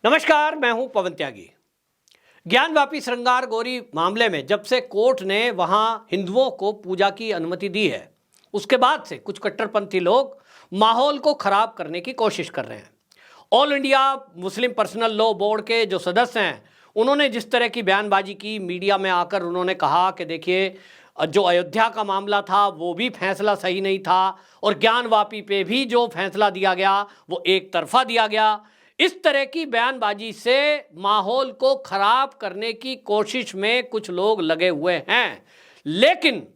नमस्कार, मैं हूं पवन त्यागी। ज्ञानवापी श्रृंगार गौरी मामले में जब से कोर्ट ने वहां हिंदुओं को पूजा की अनुमति दी है, उसके बाद से कुछ कट्टरपंथी लोग माहौल को खराब करने की कोशिश कर रहे हैं। All India Muslim personal law board के जो सदस्य हैं, उन्होंने जिस तरह की बयानबाजी की, मीडिया में आकर उन्होंने कहा कि देखिए, जो अयोध्या का मामला था वो भी फैसला सही नहीं था और ज्ञानवापी पे भी जो फैसला दिया गया वो एक तरफा दिया गया। इस तरह की बयानबाजी से माहौल को खराब करने की कोशिश में कुछ लोग लगे हुए हैं, लेकिन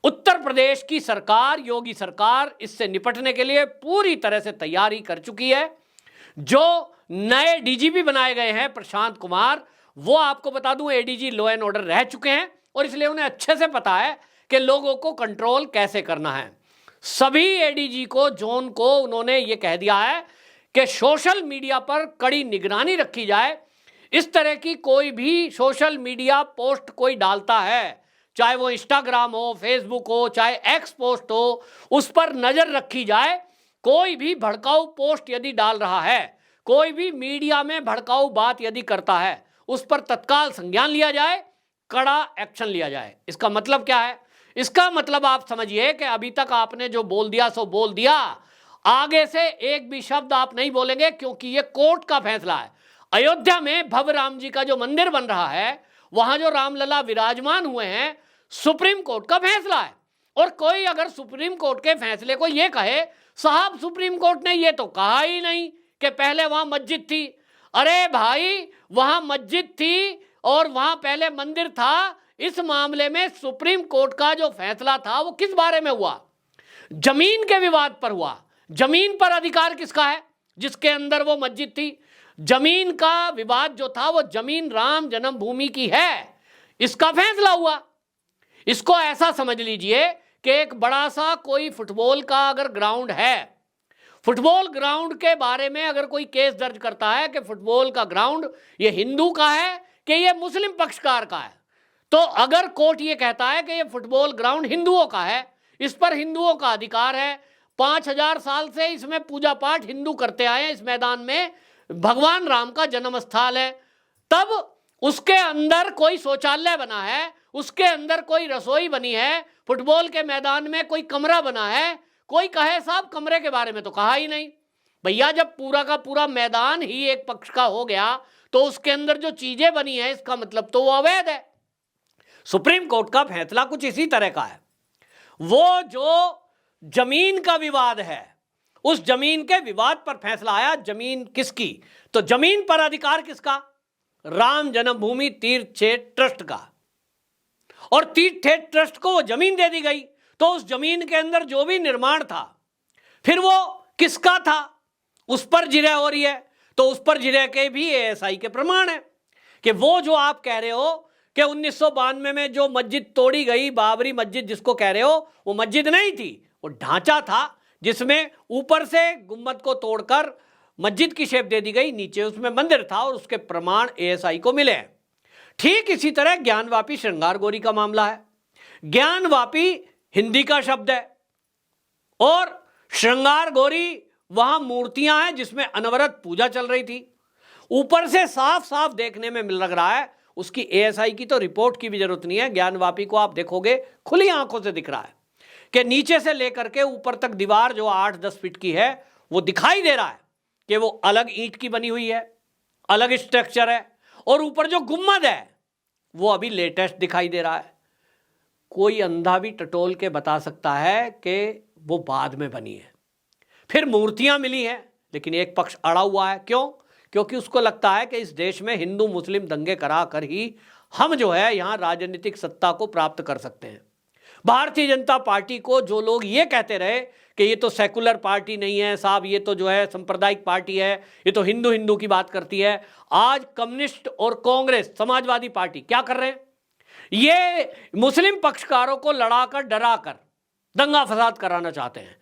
उत्तर प्रदेश की सरकार, योगी सरकार, इससे निपटने के लिए पूरी तरह से तैयारी कर चुकी है। जो नए डीजीपी बनाए गए हैं प्रशांत कुमार, वो आपको बता दूं एडीजी लॉ एंड ऑर्डर रह चुके हैं और इसलिए उन्हें अच्छे से पता है कि लोगों को कंट्रोल कैसे करना है। सभी एडीजी को, जोन को उन्होंने ये कह दिया है कि सोशल मीडिया पर कड़ी निगरानी रखी जाए। इस तरह की कोई भी सोशल मीडिया पोस्ट कोई डालता है, चाहे वो इंस्टाग्राम हो, फेसबुक हो, चाहे एक्स पोस्ट हो, उस पर नजर रखी जाए। कोई भी भड़काऊ पोस्ट यदि डाल रहा है, कोई भी मीडिया में भड़काऊ बात यदि करता है, उस पर तत्काल संज्ञान लिया जाए, कड़ा एक्शन लिया जाए। इसका मतलब क्या है? इसका मतलब आप समझिए कि अभी तक आपने जो बोल दिया सो बोल दिया, आगे से एक भी शब्द आप नहीं बोलेंगे, क्योंकि यह कोर्ट का फैसला है। अयोध्या में भव्य राम जी का जो मंदिर बन रहा है, वहां जो रामलला विराजमान हुए हैं, सुप्रीम कोर्ट का फैसला है। और कोई अगर सुप्रीम कोर्ट के फैसले को यह कहे, साहब सुप्रीम कोर्ट ने यह तो कहा ही नहीं कि पहले वहां मस्जिद थी। अरे भाई, वहां मस्जिद थी और वहां पहले मंदिर था। इस मामले में सुप्रीम कोर्ट का जो फैसला था वो किस बारे में हुआ? जमीन के विवाद पर हुआ। जमीन पर अधिकार किसका है जिसके अंदर वो मस्जिद थी? जमीन का विवाद जो था वो जमीन राम जन्मभूमि की है, इसका फैसला हुआ। इसको ऐसा समझ लीजिए कि एक बड़ा सा कोई फुटबॉल का अगर ग्राउंड है, फुटबॉल ग्राउंड के बारे में अगर कोई केस दर्ज करता है कि फुटबॉल का ग्राउंड ये हिंदू का है कि ये मुस्लिम पक्षकार का है, तो अगर कोर्ट ये कहता है कि ये फुटबॉल ग्राउंड हिंदुओं का है, इस पर हिंदुओं का अधिकार है, 5000 साल से इसमें पूजा पाठ हिंदू करते आए हैं, इस मैदान में भगवान राम का जन्म स्थल है, तब उसके अंदर कोई शौचालय बना है, उसके अंदर कोई रसोई बनी है, फुटबॉल के मैदान में कोई कमरा बना है, कोई कहे साहब कमरे के बारे में तो कहा ही नहीं। भैया, जब पूरा का पूरा मैदान ही एक पक्ष का हो गया तो उसके अंदर जो चीजें बनी है, इसका मतलब तो वो अवैध है। सुप्रीम कोर्ट का फैसला कुछ इसी तरह का है। वो जो जमीन का विवाद है, उस जमीन के विवाद पर फैसला आया। जमीन किसकी? तो जमीन पर अधिकार किसका? राम जन्मभूमि तीर्थ क्षेत्र ट्रस्ट का। और तीर्थ क्षेत्र ट्रस्ट को वो जमीन दे दी गई, तो उस जमीन के अंदर जो भी निर्माण था, फिर वो किसका था? उस पर जिरह हो रही है, तो उस पर जिरह के भी एएसआई के प्रमाण है कि वो जो आप कह रहे हो कि 1992 में जो मस्जिद तोड़ी गई, बाबरी मस्जिद जिसको कह रहे हो, वो मस्जिद नहीं थी, वो ढांचा था जिसमें ऊपर से गुम्बद को तोड़कर मस्जिद की शेप दे दी गई, नीचे उसमें मंदिर था और उसके प्रमाण एएसआई को मिले हैं। ठीक इसी तरह ज्ञानवापी श्रृंगार गौरी का मामला है। ज्ञानवापी हिंदी का शब्द है और श्रृंगार गौरी वहां मूर्तियां हैं जिसमें अनवरत पूजा चल रही थी। ऊपर से साफ साफ देखने में लग रहा है, उसकी एएसआई की तो रिपोर्ट की भी जरूरत नहीं है। ज्ञानवापी को आप देखोगे, खुली आंखों से दिख रहा है कि नीचे से लेकर के ऊपर तक दीवार जो 8-10 फीट की है, वो दिखाई दे रहा है कि वो अलग ईंट की बनी हुई है, अलग स्ट्रक्चर है, और ऊपर जो गुम्बद है वो अभी लेटेस्ट दिखाई दे रहा है। कोई अंधा भी टटोल के बता सकता है कि वो बाद में बनी है। फिर मूर्तियां मिली हैं, लेकिन एक पक्ष अड़ा हुआ है। क्यों? क्योंकि उसको लगता है कि इस देश में हिंदू मुस्लिम दंगे करा कर ही हम जो है यहां राजनीतिक सत्ता को प्राप्त कर सकते हैं। भारतीय जनता पार्टी को जो लोग ये कहते रहे कि ये तो सेकुलर पार्टी नहीं है साहब, ये तो जो है सांप्रदायिक पार्टी है, ये तो हिंदू हिंदू की बात करती है, आज कम्युनिस्ट और कांग्रेस, समाजवादी पार्टी क्या कर रहे हैं? ये मुस्लिम पक्षकारों को लड़ाकर, डराकर दंगा फसाद कराना चाहते हैं।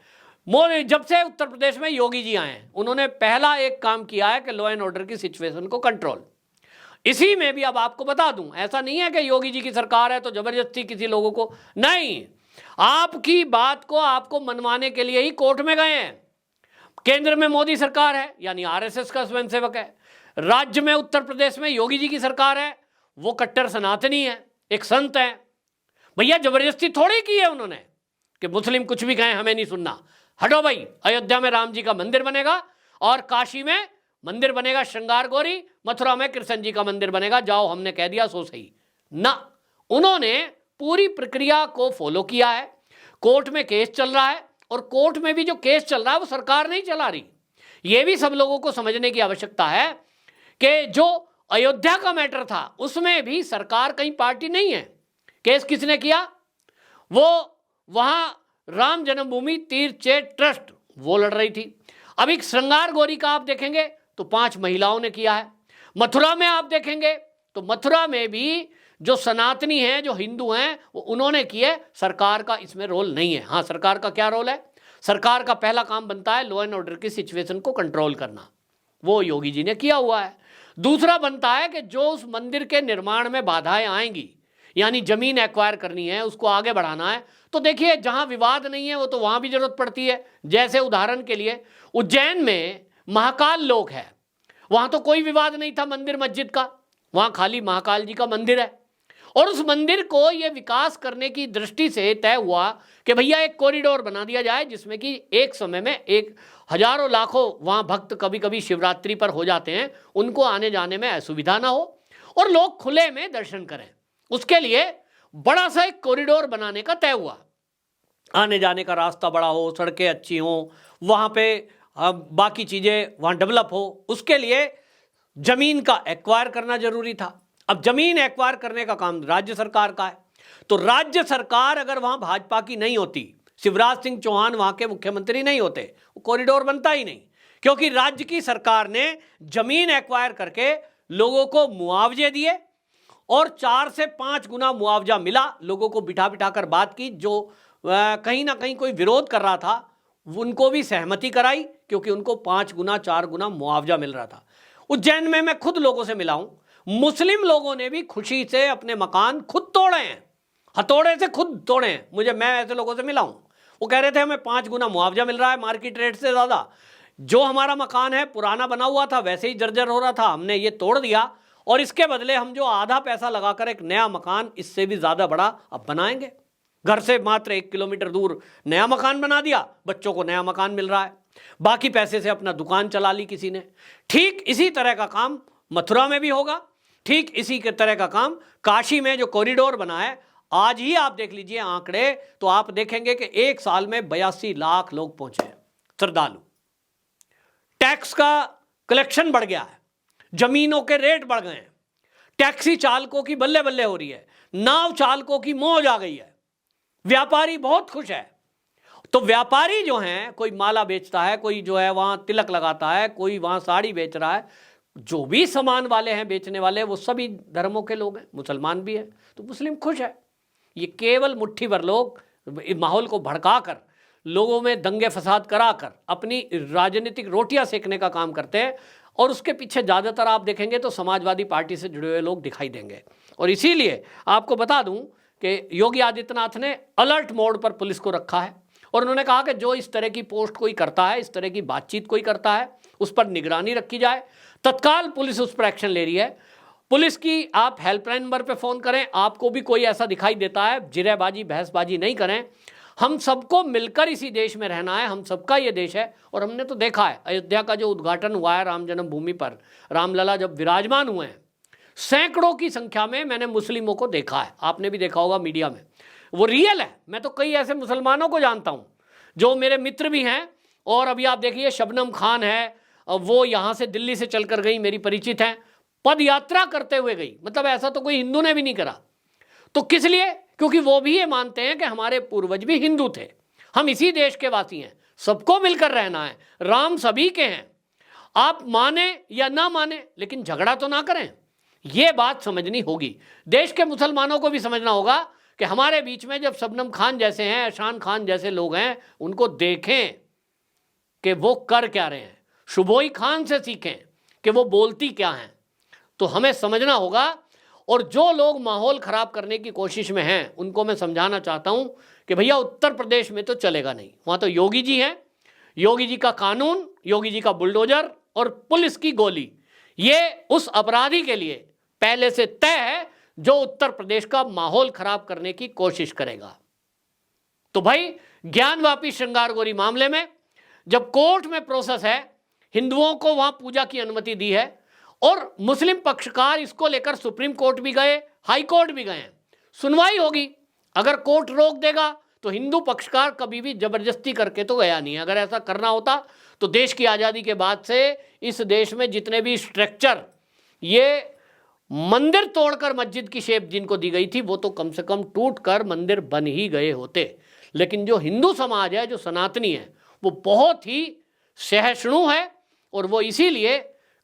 मोदी जब से उत्तर प्रदेश में योगी जी आए हैं, उन्होंने पहला एक काम किया है कि लॉ एंड ऑर्डर की सिचुएशन को कंट्रोल। इसी में भी अब आपको बता दूं, ऐसा नहीं है कि योगी जी की सरकार है तो जबरदस्ती किसी लोगों को, नहीं, आपकी बात को आपको मनवाने के लिए ही कोर्ट में गए हैं। केंद्र में मोदी सरकार है, यानी आरएसएस का स्वयंसेवक है, राज्य में उत्तर प्रदेश में योगी जी की सरकार है, वो कट्टर सनातनी है, एक संत है। भैया जबरदस्ती थोड़ी की है उन्होंने कि मुस्लिम कुछ भी कहें हमें नहीं सुनना। हटो भाई, अयोध्या में राम जी का मंदिर बनेगा और काशी में मंदिर बनेगा श्रृंगार गौरी, मथुरा में कृष्ण जी का मंदिर बनेगा, जाओ हमने कह दिया सो सही ना। उन्होंने पूरी प्रक्रिया को फॉलो किया है। कोर्ट में केस चल रहा है और कोर्ट में भी जो केस चल रहा है वो सरकार नहीं चला रही। यह भी सब लोगों को समझने की आवश्यकता है कि जो अयोध्या का मैटर था उसमें भी सरकार कहीं पार्टी नहीं है। केस किसने किया? वो वहां राम जन्मभूमि तीर्थ क्षेत्र ट्रस्ट वो लड़ रही थी। अभी श्रृंगार गौरी का आप देखेंगे तो 5 महिलाओं ने किया है। मथुरा में आप देखेंगे तो मथुरा में भी जो सनातनी हैं, जो हिंदू हैं, वो उन्होंने किए। सरकार का इसमें रोल नहीं है। हाँ, सरकार का क्या रोल है? सरकार का पहला काम बनता है लॉ एंड ऑर्डर की सिचुएशन को कंट्रोल करना, वो योगी जी ने किया हुआ है। दूसरा बनता है कि जो उस मंदिर के निर्माण में बाधाएं आएंगी, यानी जमीन एक्वायर करनी है, उसको आगे बढ़ाना है, तो देखिए जहां विवाद नहीं है वो तो वहां भी जरूरत पड़ती है। जैसे उदाहरण के लिए उज्जैन में महाकाल लोक है, वहां तो कोई विवाद नहीं था मंदिर मस्जिद का, वहां खाली महाकाल जी का मंदिर है। और उस मंदिर को ये विकास करने की दृष्टि से तय हुआ कि भैया एक कॉरिडोर बना दिया जाए जिसमें कि एक समय में एक हजारों लाखों वहां भक्त कभी कभी शिवरात्रि पर हो जाते हैं, उनको आने जाने में असुविधा ना हो और लोग खुले में दर्शन करें। उसके लिए बड़ा सा एक कॉरिडोर बनाने का तय हुआ, आने जाने का रास्ता बड़ा हो, सड़कें अच्छी हो, वहां पे बाकी चीजें वहां डेवलप हो। उसके लिए जमीन का एक्वायर करना जरूरी था। अब जमीन एक्वायर करने का काम राज्य सरकार का है, तो राज्य सरकार अगर वहां भाजपा की नहीं होती, शिवराज सिंह चौहान वहां के मुख्यमंत्री नहीं होते, वो कॉरिडोर बनता ही नहीं। क्योंकि राज्य की सरकार ने जमीन एक्वायर करके लोगों को मुआवजे दिए और 4 से 5 गुना मुआवजा मिला। लोगों को बिठा बिठा कर बात की, जो कहीं ना कहीं कोई विरोध कर रहा था उनको भी सहमति कराई, क्योंकि उनको 5 गुना 4 गुना मुआवजा मिल रहा था। उज्जैन में मैं खुद लोगों से मिला हूं, मुस्लिम लोगों ने भी खुशी से अपने मकान खुद तोड़े हैं, हथौड़े से खुद तोड़े हैं। मैं ऐसे लोगों से मिला हूं, वो कह रहे थे हमें 5 गुना मुआवजा मिल रहा है मार्केट रेट से ज़्यादा। जो हमारा मकान है पुराना बना हुआ था, वैसे ही जर्जर हो रहा था, हमने ये तोड़ दिया और इसके बदले हम जो आधा पैसा लगाकर एक नया मकान इससे भी ज़्यादा बड़ा अब बनाएंगे। घर से मात्र 1 किलोमीटर दूर नया मकान बना दिया, बच्चों को नया मकान मिल रहा है, बाकी पैसे से अपना दुकान चला ली किसी ने। ठीक इसी तरह का काम मथुरा में भी होगा, ठीक इसी के तरह का काम काशी में जो कॉरिडोर बना है। आज ही आप देख लीजिए आंकड़े, तो आप देखेंगे कि 1 साल में 82 लाख लोग पहुंचे हैं श्रद्धालु। टैक्स का कलेक्शन बढ़ गया है, जमीनों के रेट बढ़ गए हैं, टैक्सी चालकों की बल्ले बल्ले हो रही है, नाव चालकों की मौज आ गई है, व्यापारी बहुत खुश है। तो व्यापारी जो हैं, कोई माला बेचता है, कोई जो है वहां तिलक लगाता है, कोई वहां साड़ी बेच रहा है, जो भी सामान वाले हैं बेचने वाले, वो सभी धर्मों के लोग हैं, मुसलमान भी हैं, तो मुस्लिम खुश है। ये केवल मुट्ठी भर लोग माहौल को भड़काकर, लोगों में दंगे फसाद कराकर अपनी राजनीतिक रोटियां सेकने का काम करते हैं। और उसके पीछे ज़्यादातर आप देखेंगे तो समाजवादी पार्टी से जुड़े हुए लोग दिखाई देंगे। और इसीलिए आपको बता दूं कि योगी आदित्यनाथ ने अलर्ट मोड पर पुलिस को रखा है और उन्होंने कहा कि जो इस तरह की पोस्ट कोई करता है, इस तरह की बातचीत कोई करता है, उस पर निगरानी रखी जाए। तत्काल पुलिस उस पर एक्शन ले रही है। पुलिस की आप हेल्पलाइन नंबर पर फ़ोन करें, आपको भी कोई ऐसा दिखाई देता है, जिरेबाजी बहसबाजी नहीं करें। हम सबको मिलकर इसी देश में रहना है, हम सबका ये देश है। और हमने तो देखा है अयोध्या का जो उद्घाटन हुआ है राम जन्मभूमि पर, रामलला जब विराजमान हुए हैं, सैकड़ों की संख्या में मैंने मुस्लिमों को देखा है, आपने भी देखा होगा मीडिया में, वो रियल है। मैं तो कई ऐसे मुसलमानों को जानता हूँ जो मेरे मित्र भी हैं। और अभी आप देखिए शबनम खान है, वो यहाँ से दिल्ली से चल कर गई, मेरी परिचित हैं, पद यात्रा करते हुए गई। मतलब ऐसा तो कोई हिंदू ने भी नहीं करा। तो किस लिए? क्योंकि वो भी ये मानते हैं कि हमारे पूर्वज भी हिंदू थे, हम इसी देश के वासी हैं, सबको मिलकर रहना है, राम सभी के हैं। आप माने या ना माने, लेकिन झगड़ा तो ना करें, ये बात समझनी होगी। देश के मुसलमानों को भी समझना होगा कि हमारे बीच में जब शबनम खान जैसे हैं, एहसान खान जैसे लोग हैं, उनको देखें कि वो कर क्या रहे हैं, शुभोई खान से सीखें कि वो बोलती क्या हैं। तो हमें समझना होगा। और जो लोग माहौल खराब करने की कोशिश में हैं, उनको मैं समझाना चाहता हूं कि भैया उत्तर प्रदेश में तो चलेगा नहीं, वहां तो योगी जी हैं, योगी जी का कानून, योगी जी का बुलडोजर और पुलिस की गोली, ये उस अपराधी के लिए पहले से तय है जो उत्तर प्रदेश का माहौल खराब करने की कोशिश करेगा। तो भाई ज्ञानवापी श्रृंगारगौरी मामले में जब कोर्ट में प्रोसेस है, हिंदुओं को वहां पूजा की अनुमति दी है और मुस्लिम पक्षकार इसको लेकर सुप्रीम कोर्ट भी गए, हाई कोर्ट भी गए हैं, सुनवाई होगी। अगर कोर्ट रोक देगा तो हिंदू पक्षकार कभी भी जबरदस्ती करके तो गया नहीं। अगर ऐसा करना होता तो देश की आज़ादी के बाद से इस देश में जितने भी स्ट्रक्चर, ये मंदिर तोड़कर मस्जिद की शेप जिनको दी गई थी, वो तो कम से कम टूट कर मंदिर बन ही गए होते। लेकिन जो हिंदू समाज है, जो सनातनी है, वो बहुत ही सहिष्णु है और वो इसीलिए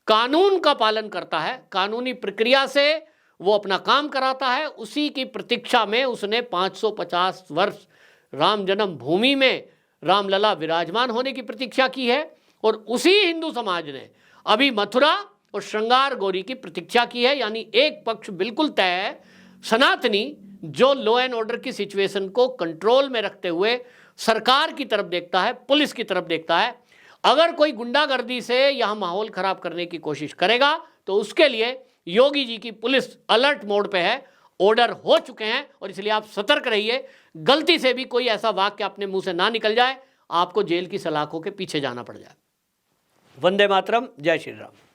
कानून का पालन करता है, कानूनी प्रक्रिया से वो अपना काम कराता है। उसी की प्रतीक्षा में उसने 550 वर्ष राम जन्म भूमि में रामलला विराजमान होने की प्रतीक्षा की है और उसी हिंदू समाज ने अभी मथुरा और श्रृंगारगौरी की प्रतीक्षा की है। यानी एक पक्ष बिल्कुल तय है, सनातनी, जो लॉ एंड ऑर्डर की सिचुएशन को कंट्रोल में रखते हुए सरकार की तरफ देखता है, पुलिस की तरफ देखता है। अगर कोई गुंडागर्दी से यहां माहौल खराब करने की कोशिश करेगा तो उसके लिए योगी जी की पुलिस अलर्ट मोड पे है, ऑर्डर हो चुके हैं और इसलिए आप सतर्क रहिए। गलती से भी कोई ऐसा वाक्य अपने मुंह से ना निकल जाए, आपको जेल की सलाखों के पीछे जाना पड़ जाए। वंदे मातरम, जय श्री राम।